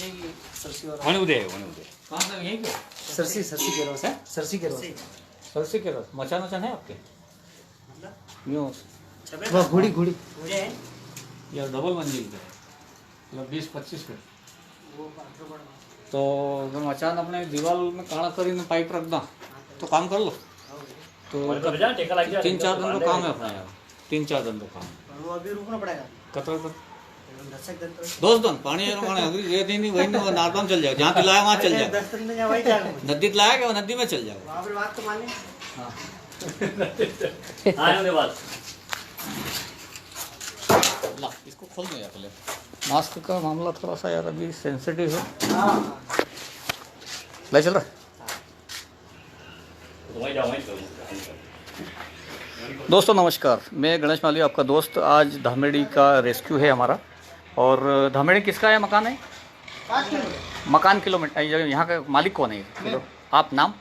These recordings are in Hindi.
कहाँ तक यहीं पे? सरसी के रोस है, सरसी के रोस। सरसी के रोस। मचान वचान है आपके? यूँ वो घोड़ी या डबल मंजिल पे मतलब 20-25 फीट। तो अगर मचान अपने दीवार में काड़ा करीने पाइप रख दा तो काम कर लो। तो 3-4 दिन का काम है अपना यार, 3-4 दिन का काम। वो अभी रुकना पड़ेगा। कतर 10 दिन पानी अगर ये दिन नहीं वही नहीं नारदाम चल जाओ, जहाँ पिलाया वहाँ चल जाओ। 10 दिन में वही जाएगा। नदी लाया क्या नदी में चल जाओ। वहाँ पे बात तो मान ले। हाँ ला इसको खोल दो यार पहले। मास्क का मामला थोड़ा सा यार अभी सेंसिटिव है। ले चल रहा। दोस्तों नमस्कार, मैं गणेश माली आपका दोस्त। आज धामेड़ी का रेस्क्यू है हमारा। और धामेड़ी किसका है मकान है? 5 किलोमीटर। मकान किलोमीटर यहाँ का मालिक कौन है? आप नाम?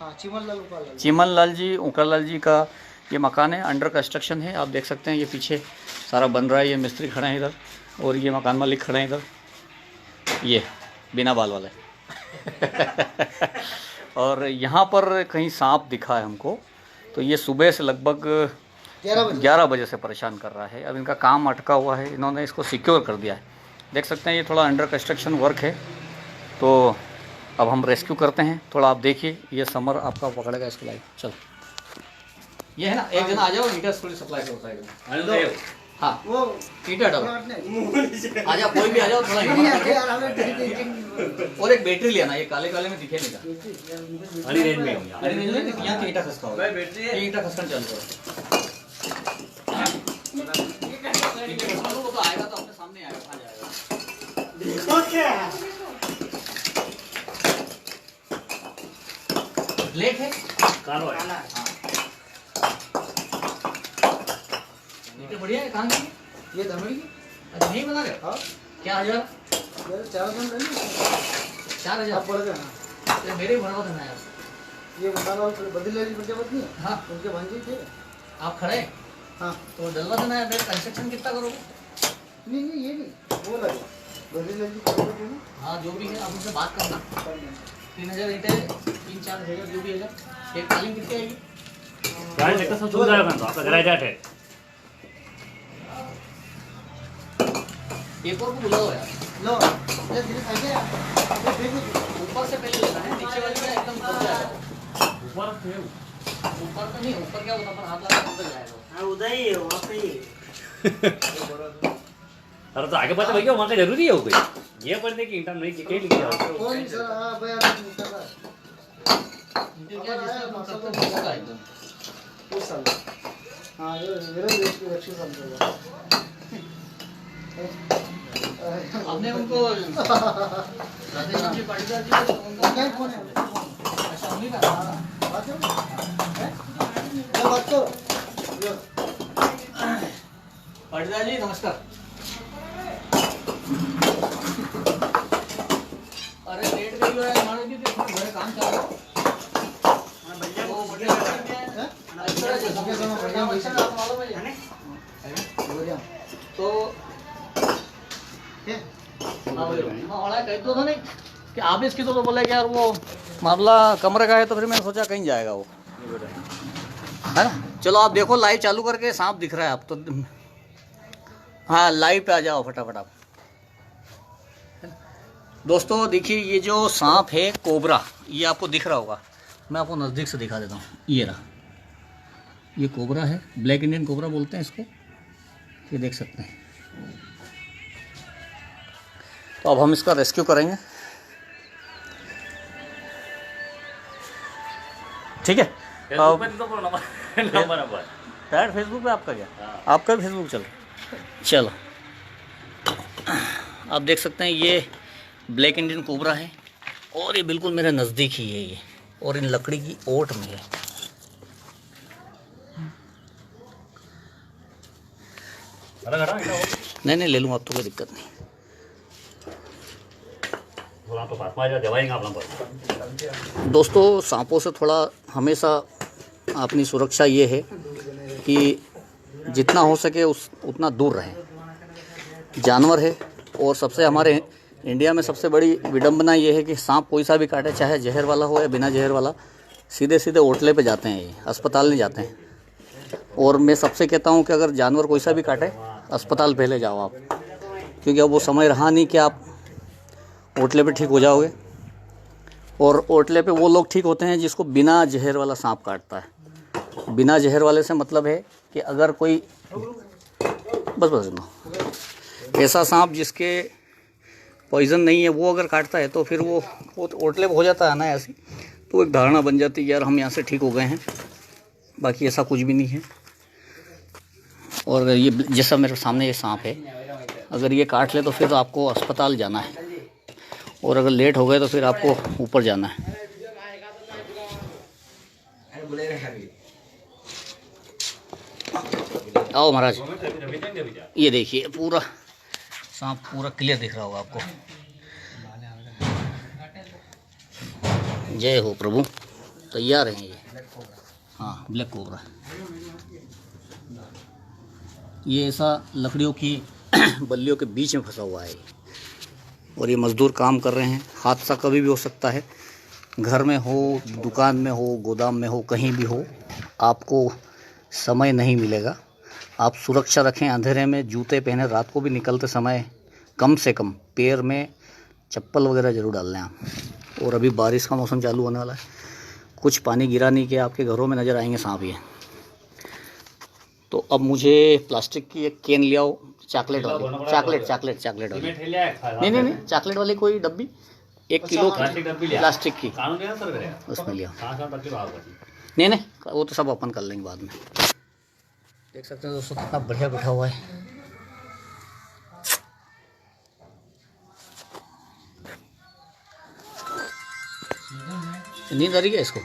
चिमन लाल जी उकरलाल जी का ये मकान है, अंडर कंस्ट्रक्शन है। आप देख सकते हैं ये पीछे सारा बन रहा है। ये मिस्त्री खड़े हैं इधर और ये मकान मालिक खड़े हैं इधर, ये बिना बाल वाले। और यहाँ पर कहीं सांप दिखा है हमको, तो ये सुबह से लगभग 11 बजे से परेशान कर रहा है। अब इनका काम अटका हुआ है, इन्होंने इसको सिक्योर कर दिया है। देख सकते हैं ये थोड़ा अंडर कंस्ट्रक्शन वर्क है। तो अब हम रेस्क्यू करते हैं। थोड़ा आप देखिए, ये समर आपका पकड़ेगा इसको। लाइट चल, ये है ना, एक जना आ जाओ, ईटा थोड़ी सप्लाई करो साइड में। हाँ वो ईटा डालो, आ जाओ कोई भी आ जाओ थोड़ा। और एक बैटरी लेना, ये काले काले में दिखे नहीं था। अरे रेंज में यहाँ की ईटा खसका होगा, ये ईटा खसकन चल रहा तो आएगा तो अपने सामने आएगा, आ जाएगा। ब्लैक है, काला है। बढ़िया है। कहाँ की? ये धामेड़ी की। अच्छा नहीं बना रहे? हाँ। क्या 1000? 4,000 पड़ गया। तो मेरे ही बनवा देना यार। ये बनाना बदले वाली प्रजापत नहीं है? हाँ उनके भांजे थे। आप खड़े? हाँ तो डलवा देना है। मेरे कंस्ट्रक्शन कितना करोगे? नहीं ये नहीं, वो लगे बदले वाली प्रजापत है ना। हाँ जो भी है आप उनसे बात करना। 3,000 ईंटें, 3-4 हजार जो भी है। एक कालिंग कितनी आएगी? गाड़ी लेकर सब चल जाएगा तो आपका गैराज है। एक और को बुलाओ यार। लो ये धीरे से आगे ऊपर से पहले लेना है, नीचे वाली का एकदम ऊपर जाएगा। ऊपर तो नहीं, ऊपर क्या होता पर हाथ लगा ऊपर जाएगा। हां उधर ही है, वहां पे ही। अरे तो आगे पता भैया वहां का जरूरी है हो गई। ये पढ़ने की इंटरनेट नहीं के लिख जाओ। कौन सर? हां भाई आप निकल रहा है। क्या जिसका मतलब तो होगा एकदम उस साल। हां ये मेरा रेस्क्यू समझेगा। आपने उनको राधेश्याम जी पाटीदार जी को उनको क्या कौन है? अच्छा उन्हीं का बात करो, बात करो। पाटीदार जी नमस्कार। अरे लेट गई हो यार, मानो कि घर काम चल रहा है। हां भैया वो बढ़िया है। अच्छा सबके समय बढ़िया वैसे आप मालूम है ना? बढ़िया तो कह तो नहीं कि आप इसकी तो बोले कि यार वो मामला कमरे का है, तो फिर मैंने सोचा कहीं जाएगा वो, है ना। चलो आप देखो लाइव चालू करके, सांप दिख रहा है आप तो। हाँ लाइव पे आ जाओ फटाफट आप। दोस्तों देखिए ये जो सांप है कोबरा, ये आपको दिख रहा होगा। मैं आपको नज़दीक से दिखा देता हूँ। ये रहा, ये कोबरा है, ब्लैक इंडियन कोबरा बोलते हैं इसको। ये देख सकते हैं। तो अब हम इसका रेस्क्यू करेंगे, ठीक है। यार फेसबुक पे आपका क्या? आपका भी फेसबुक चल रहा है। चलो आप देख सकते हैं ये ब्लैक इंडियन कोबरा है और ये बिल्कुल मेरे नज़दीक ही है ये, और इन लकड़ी की ओट में है। नहीं ले लूँगा, अब तो कोई दिक्कत नहीं। दोस्तों सांपों से थोड़ा हमेशा अपनी सुरक्षा ये है कि जितना हो सके उतना दूर रहें। जानवर है और सबसे हमारे इंडिया में सबसे बड़ी विडंबना ये है कि सांप कोई सा भी काटे, चाहे जहर वाला हो या बिना जहर वाला, सीधे सीधे ओटले पे जाते हैं, ये अस्पताल नहीं जाते हैं। और मैं सबसे कहता हूँ कि अगर जानवर कोई सा भी काटे, अस्पताल पहले जाओ आप, क्योंकि अब वो समय रहा नहीं कि आप ओटले पे ठीक हो जाओगे। और ओटले पे वो लोग ठीक होते हैं जिसको बिना जहर वाला सांप काटता है। बिना जहर वाले से मतलब है कि अगर कोई बस ऐसा सांप जिसके पॉइज़न नहीं है वो अगर काटता है तो फिर वो ओटले पे हो जाता है ना ऐसी, तो एक धारणा बन जाती है यार हम यहाँ से ठीक हो गए हैं, बाकी ऐसा कुछ भी नहीं है। और ये जैसा मेरे सामने ये सांप है, अगर ये काट ले तो फिर आपको अस्पताल जाना है, और अगर लेट हो गए तो फिर आपको ऊपर जाना है। आओ महाराज, ये देखिए पूरा सांप पूरा क्लियर दिख रहा होगा आपको। जय हो प्रभु, तैयार हैं ये। हाँ, ब्लैक कोबरा। ये ऐसा लकड़ियों की बल्लियों के बीच में फंसा हुआ है, और ये मज़दूर काम कर रहे हैं। हादसा कभी भी हो सकता है, घर में हो, दुकान में हो, गोदाम में हो, कहीं भी हो, आपको समय नहीं मिलेगा। आप सुरक्षा रखें, अंधेरे में जूते पहने, रात को भी निकलते समय कम से कम पैर में चप्पल वगैरह ज़रूर डाल लें आप। और अभी बारिश का मौसम चालू होने वाला है, कुछ पानी गिरा नहीं कि आपके घरों में नज़र आएंगे सांप ये। तो अब मुझे प्लास्टिक की एक कैन ले आओ, चॉकलेट वाली, चॉकलेट वाली, नहीं चॉकलेट वाली कोई डब्बी, 1 किलो प्लास्टिक की, उसमें ले आओ। नहीं वो तो सब अपन कर लेंगे बाद में। देख सकते हैं दोस्तों कितना बढ़िया बैठा हुआ है। नींद आ रही है इसको?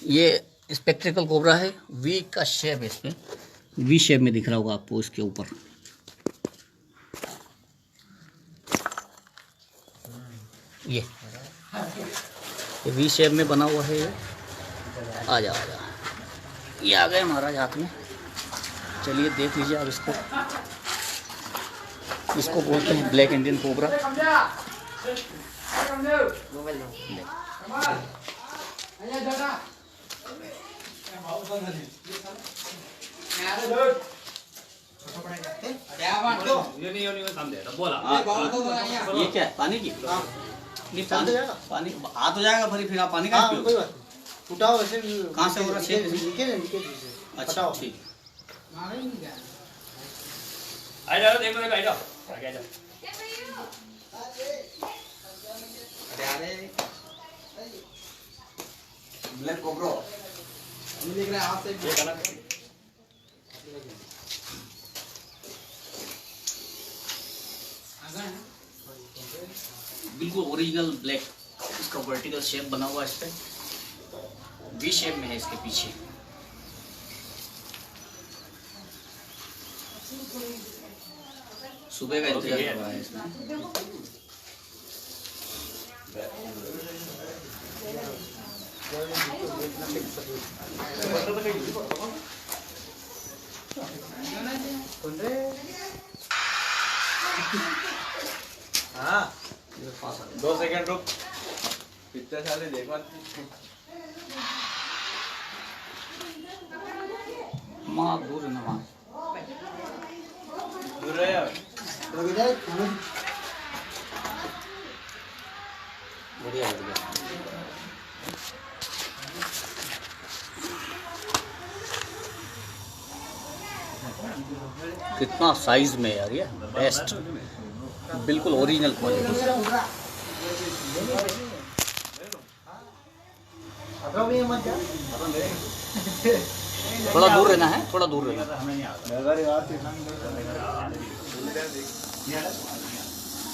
ये स्पेक्ट्रिकल कोबरा है, वी का शेप है, इसमें वी शेप में दिख रहा होगा आपको इसके ऊपर। ये वी शेप में बना हुआ है ये। आ जा ये आ गए महाराज हाथ में। चलिए देख लीजिए आप इसको बोलते हैं ब्लैक इंडियन कोबरा। ये क्या है, पानी की? नहीं पानी आ तो जाएगा भरी, फिर आप पानी का उठाओ ऐसे। कहाँ से हो रहा है? नीचे। अच्छा ठीक। ब्लैक कोबरा हम देख रहे हैं हाथ से। बिल्कुल ओरिजिनल ब्लैक, इसका वर्टिकल शेप बना हुआ है, इस पे वी शेप में है इसके पीछे। सुबह का इंतजार कर रहा है इसमें। हाँ 2 सेकंड रुक, कितने साले देखो माँ दूर है ना, वहाँ दूर है यार। बढ़िया। कितना साइज में यार, ये बेस्ट, बिल्कुल ओरिजिनल क्वालिटी। थोड़ा दूर रहना है, थोड़ा दूर रहना,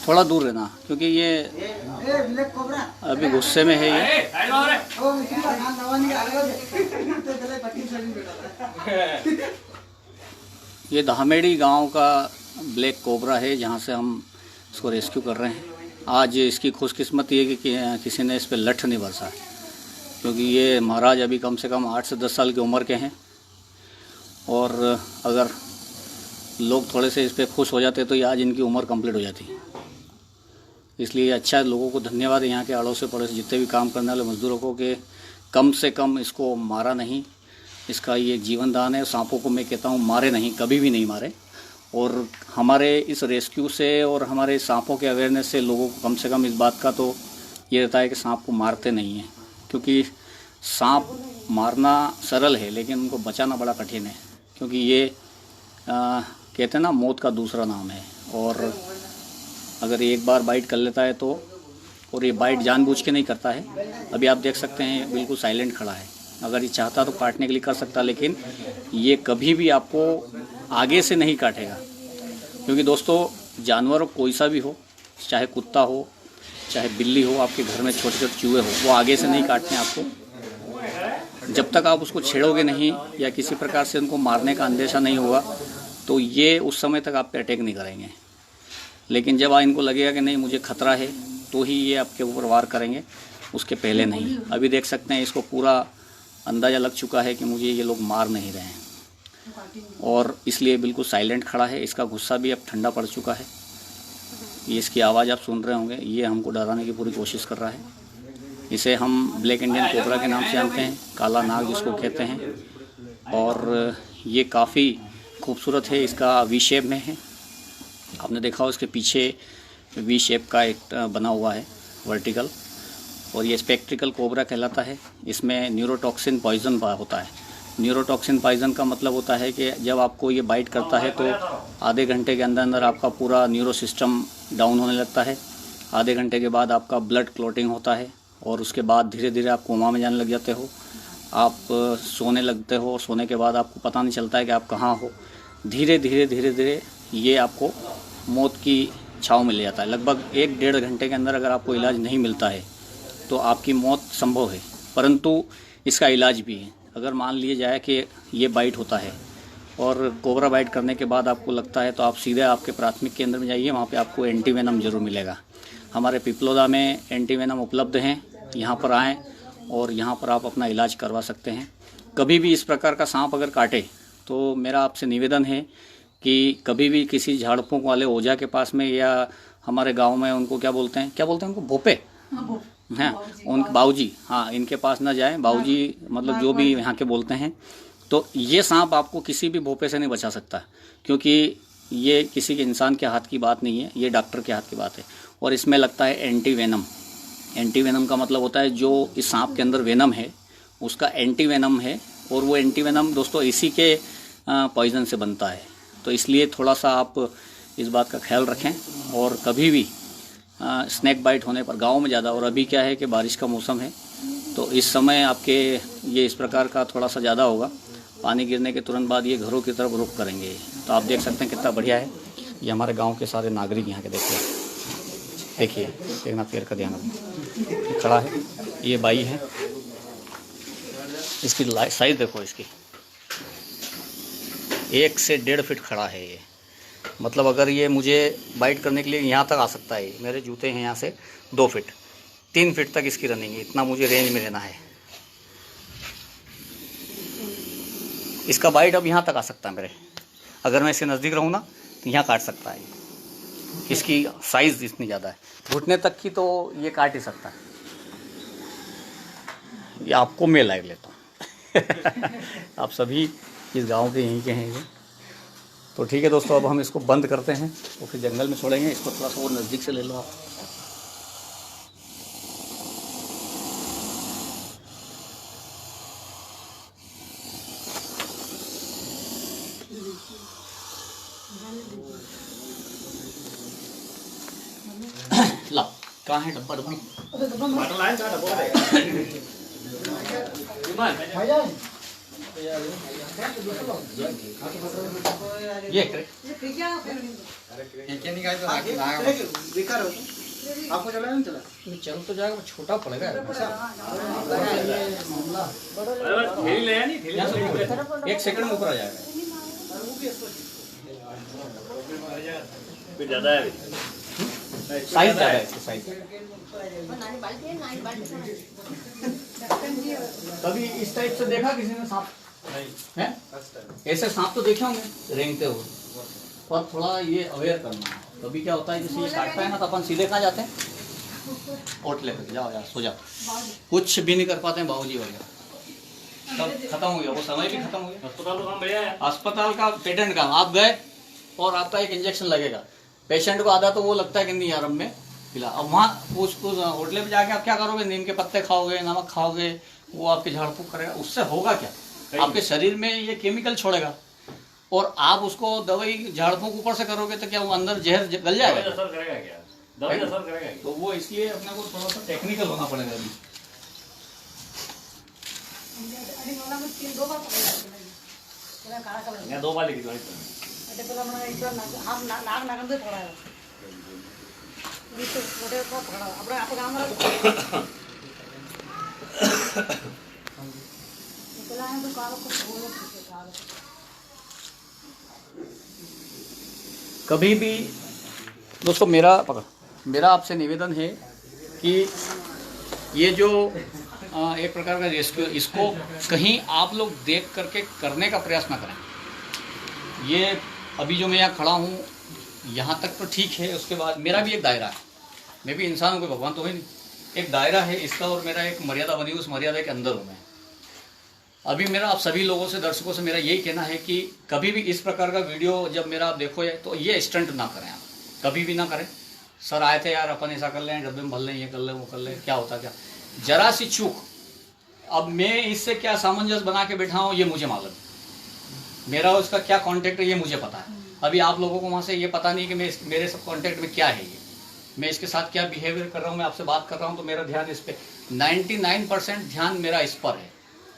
थोड़ा दूर रहना, क्योंकि ये अभी गुस्से में है ये। ये धामेड़ी गांव का ब्लैक कोबरा है, जहां से हम इसको रेस्क्यू कर रहे हैं। आज इसकी खुशकिस्मत ये कि किसी ने इस पर लठ नहीं बरसा, क्योंकि ये महाराज अभी कम से कम 8 से 10 साल की उम्र के हैं, और अगर लोग थोड़े से इस पर खुश हो जाते तो ये आज इनकी उम्र कंप्लीट हो जाती। इसलिए अच्छा लोगों को धन्यवाद यहाँ के अड़ोसे पड़ोसे जितने भी काम करने वाले मजदूरों को कि कम से कम इसको मारा नहीं। इसका ये जीवन दान है। सांपों को मैं कहता हूँ मारे नहीं, कभी भी नहीं मारे। और हमारे इस रेस्क्यू से और हमारे सांपों के अवेयरनेस से लोगों को कम से कम इस बात का तो ये रहता है कि सांप को मारते नहीं हैं, क्योंकि सांप मारना सरल है लेकिन उनको बचाना बड़ा कठिन है, क्योंकि ये कहते हैं ना मौत का दूसरा नाम है। और अगर एक बार बाइट कर लेता है तो, और ये बाइट जानबूझ के नहीं करता है। अभी आप देख सकते हैं बिल्कुल साइलेंट खड़ा है। अगर ये चाहता तो काटने के लिए कर सकता, लेकिन ये कभी भी आपको आगे से नहीं काटेगा। क्योंकि दोस्तों जानवर कोई सा भी हो, चाहे कुत्ता हो चाहे बिल्ली हो, आपके घर में छोटे छोटे चूहे हो, वो आगे से नहीं काटते हैं आपको। जब तक आप उसको छेड़ोगे नहीं या किसी प्रकार से उनको मारने का अंदेशा नहीं होगा तो ये उस समय तक आप पे अटैक नहीं करेंगे। लेकिन जब इनको लगेगा कि नहीं मुझे खतरा है तो ही ये आपके ऊपर वार करेंगे, उसके पहले नहीं। अभी देख सकते हैं इसको पूरा अंदाज़ा लग चुका है कि मुझे ये लोग मार नहीं रहे हैं और इसलिए बिल्कुल साइलेंट खड़ा है। इसका गुस्सा भी अब ठंडा पड़ चुका है। ये इसकी आवाज़ आप सुन रहे होंगे, ये हमको डराने की पूरी कोशिश कर रहा है। इसे हम ब्लैक इंडियन कोबरा के नाम से जानते हैं, काला नाग जिसको कहते हैं। और ये काफ़ी खूबसूरत है, इसका वी शेप में है। आपने देखा हो इसके पीछे वी शेप का एक बना हुआ है वर्टिकल, और ये स्पेक्ट्रिकल कोबरा कहलाता है। इसमें न्यूरोटॉक्सिन पॉइजन होता है। न्यूरोटॉक्सिन पॉइजन का मतलब होता है कि जब आपको ये बाइट करता है तो आधे घंटे के अंदर अंदर आपका पूरा न्यूरो सिस्टम डाउन होने लगता है। आधे घंटे के बाद आपका ब्लड क्लॉटिंग होता है और उसके बाद धीरे धीरे आप कोमा में जाने लग जाते हो। आप सोने लगते हो, सोने के बाद आपको पता नहीं चलता है कि आप कहाँ हो। धीरे धीरे धीरे धीरे ये आपको मौत की छाव मिल जाता है। लगभग 1-1.5 घंटे के अंदर अगर आपको इलाज नहीं मिलता है तो आपकी मौत संभव है, परंतु इसका इलाज भी है। अगर मान लिया जाए कि ये बाइट होता है और कोबरा बाइट करने के बाद आपको लगता है तो आप सीधे आपके प्राथमिक केंद्र में जाइए, वहाँ पे आपको एंटीवेनम जरूर मिलेगा। हमारे पिपलोदा में एंटीवेनम उपलब्ध हैं, यहाँ पर आएँ और यहाँ पर आप अपना इलाज करवा सकते हैं। कभी भी इस प्रकार का सांप अगर काटे तो मेरा आपसे निवेदन है कि कभी भी किसी झाड़ फूँक वाले ओझा के पास में, या हमारे गाँव में उनको क्या बोलते हैं उनको भोपे हैं, उन बाऊजी, हाँ, इनके पास ना जाए। बाऊजी मतलब जो भी यहाँ के बोलते हैं। तो ये सांप आपको किसी भी भोपे से नहीं बचा सकता, क्योंकि ये किसी के इंसान के हाथ की बात नहीं है, ये डॉक्टर के हाथ की बात है। और इसमें लगता है एंटीवेनम। एंटीवेनम का मतलब होता है जो इस सांप के अंदर वेनम है उसका एंटीवेनम है, और वो एंटीवेनम दोस्तों इसी के पॉइजन से बनता है। तो इसलिए थोड़ा सा आप इस बात का ख्याल रखें। और कभी भी स्नैक बाइट होने पर गांव में ज़्यादा, और अभी क्या है कि बारिश का मौसम है तो इस समय आपके ये इस प्रकार का थोड़ा सा ज़्यादा होगा। पानी गिरने के तुरंत बाद ये घरों की तरफ रुख करेंगे। तो आप देख सकते हैं कितना बढ़िया है। ये हमारे गांव के सारे नागरिक यहाँ के देखिए देखना, पैर का ध्यान रखना। खड़ा है, ये बाई है, इसकी साइज़ देखो, इसकी 1 से 1.5 फीट खड़ा है ये। मतलब अगर ये मुझे बाइट करने के लिए यहाँ तक आ सकता है, मेरे जूते हैं यहाँ से 2 फीट 3 फीट तक इसकी रनिंग है। इतना मुझे रेंज में रहना है। इसका बाइट अब यहाँ तक आ सकता है मेरे, अगर मैं इसके नज़दीक रहूँ ना तो यहाँ काट सकता है। इसकी साइज़ इतनी ज़्यादा है, घुटने तक की तो ये काट ही सकता है। ये आपको मैं लाइव लेता हूँ। आप सभी इस गांव के यहीं के हैं ये। तो ठीक है दोस्तों, अब हम इसको बंद करते हैं तो फिर जंगल में छोड़ेंगे। इसको थोड़ा सा और नज़दीक से ले लो आप। ला कहाँ है डब्बा? ये क्या निकाल तो आपको चला नहीं चला? चल तो जाएगा, छोटा पड़ेगा। एक सेकंड में ऊपर आ जाएगा। ज़्यादा है, साइज ज़्यादा है इसकी साइज। कभी इस टाइप से देखा किसी ने सांप? हैं? ऐसे सांप तो देखे होंगे रेंगते हुए। पर थोड़ा ये अवेयर करना है। कभी क्या होता है जैसे ये काटता है ना तो अपन सीधे कहाँ जाते हैं, होटल पे जाओ यार सो जाओ, कुछ भी नहीं कर पाते हैं बाबूजी वगैरह, सब खत्म हो गया, वो समय भी खत्म हो गया। अस्पताल का काम बढ़िया है। अस्पताल का पेटेंट काम, आप गए और आपका एक इंजेक्शन लगेगा, पेशेंट को आधा तो वो लगता है कि नहीं यार अब मैं पिला, अब वहाँ उसको होटल पे जाके आप क्या करोगे, नीम के पत्ते खाओगे, नमक खाओगे, वो आपके झाड़ फूक करेगा, उससे होगा क्या, आपके शरीर में ये केमिकल छोड़ेगा, और आप उसको दवाई झाड़ फूक ऊपर से करोगे तो क्या वो अंदर जहर गल जाएगा, दवाई असर करेगा क्या? दवाई असर करेगा क्या? तो वो इसलिए अपने को थोड़ा सा टेक्निकल होना पड़ेगा अभी। मैं 2 बार लिखी दवाई कभी भी दोस्तों मेरा आपसे निवेदन है कि ये जो एक प्रकार का रेस्क्यू, इसको कहीं आप लोग देख करके करने का प्रयास ना करें। ये अभी जो मैं यहाँ खड़ा हूँ यहाँ तक तो ठीक है, उसके बाद मेरा भी एक दायरा है, मैं भी इंसान हूँ, कोई भगवान तो है नहीं, एक दायरा है इसका और मेरा एक मर्यादा बनी, उस मर्यादा के अंदर हूँ मैं। अभी मेरा आप सभी लोगों से, दर्शकों से मेरा यही कहना है कि कभी भी इस प्रकार का वीडियो जब मेरा आप देखो तो ये स्टंट ना करें, आप कभी भी ना करें। सर आए थे यार अपन ऐसा कर लें, डब्बे में भर लें, ये कर लें, वो कर लें, क्या होता क्या, जरा सी चूक, अब मैं इससे क्या सामंजस्य बना के बैठा हूँ ये मुझे मालूम, मेरा उसका क्या कॉन्टेक्ट है ये मुझे पता है। अभी आप लोगों को वहाँ से ये पता नहीं कि मेरे सब कॉन्टेक्ट में क्या है, ये मैं इसके साथ क्या बिहेवियर कर रहा हूँ, मैं आपसे बात कर रहा हूँ तो मेरा ध्यान इस पर 99% ध्यान मेरा इस पर है,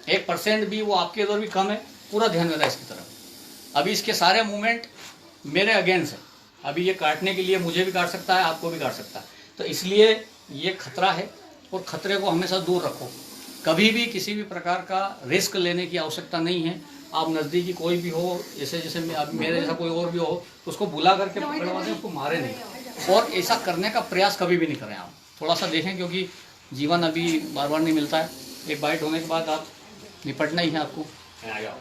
1% भी वो आपके इधर भी कम है, पूरा ध्यान मेरा इसकी तरफ। अभी इसके सारे मूवमेंट मेरे अगेंस्ट है, अभी ये काटने के लिए मुझे भी काट सकता है, आपको भी काट सकता है, तो इसलिए ये खतरा है और खतरे को हमेशा दूर रखो। कभी भी किसी भी प्रकार का रिस्क लेने की आवश्यकता नहीं है। आप नज़दीकी कोई भी हो, जैसे मेरे जैसा कोई और भी हो, तो उसको बुला करके पकड़वा दें, उसको मारे नहीं, और ऐसा करने का प्रयास कभी भी नहीं करें। आप थोड़ा सा देखें क्योंकि जीवन अभी बार बार नहीं मिलता है, एक बाइट होने के बाद आप निपटना ही है आपको। आ जाओ।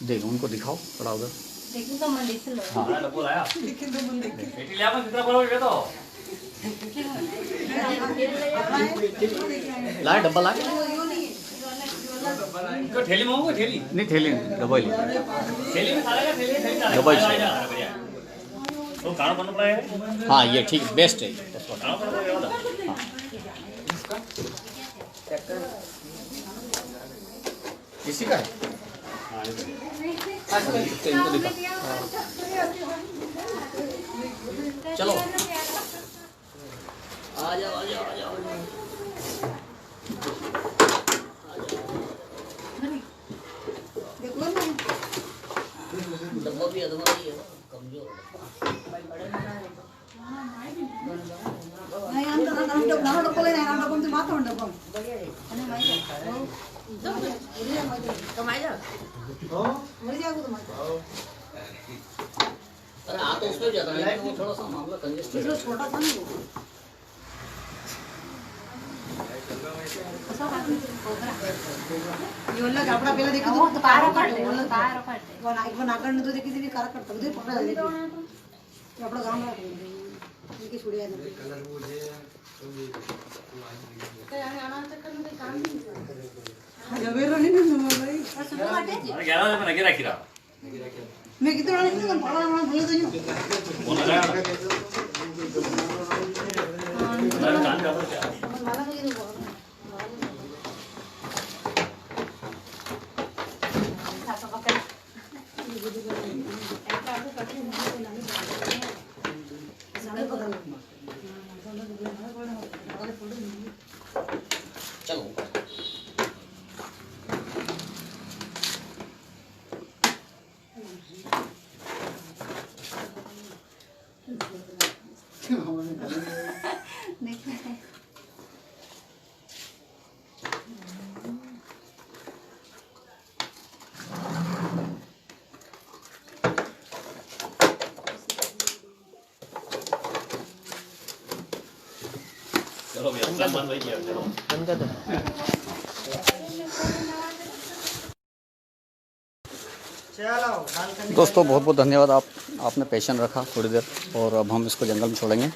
देखो उनको दिखाओ थोड़ा उधर, हाँ डब्बो लाया बेटी ले अपन कितना बड़ा हो गया तो लाए डब्बा लाए, इनको ठेली में होगा, ठेली नहीं थैली नहीं, डब्बा ही ठेली में सारा ठेली डालेगा डबल बढ़िया तो खाना बनना पड़ेगा। हाँ ये ठीक बेस्ट है। खाना बनना पड़ेगा इसी का है। हाँ इनको दिखा, चलो आ जाओ आ जाओ आ जाओ, डब्बा भी अधवा ही है कमजोर। अरे आ तो उसमें ज्यादा है, वो थोड़ा सा मामला कंजेस्टेड है। छोटा था नहीं ಇವಲ್ಲ ಕಪಡ ಬೇಲೆ देखिದ್ದು तो कार पड़ते वो नागण तो देखिದ್ದು कार करता उधर पकड़ा ले कपड़ा गांव में इनकी छुड़िया है कलर मुझे तो यार आना चक्कर में काम नहीं जबेरो नहीं तुम भाई सुनो आटे जी 11 बजे में लगे रखी रहा मैं कितना नहीं तो पकड़ा मैं बोल दो फोन लगा काम कर क्या वाला को ये चलो चलो भैया बंद हो गया चलो बंद कर दो। दोस्तों बहुत बहुत धन्यवाद, आपने पेशेंस रखा थोड़ी देर, और अब हम इसको जंगल में छोड़ेंगे।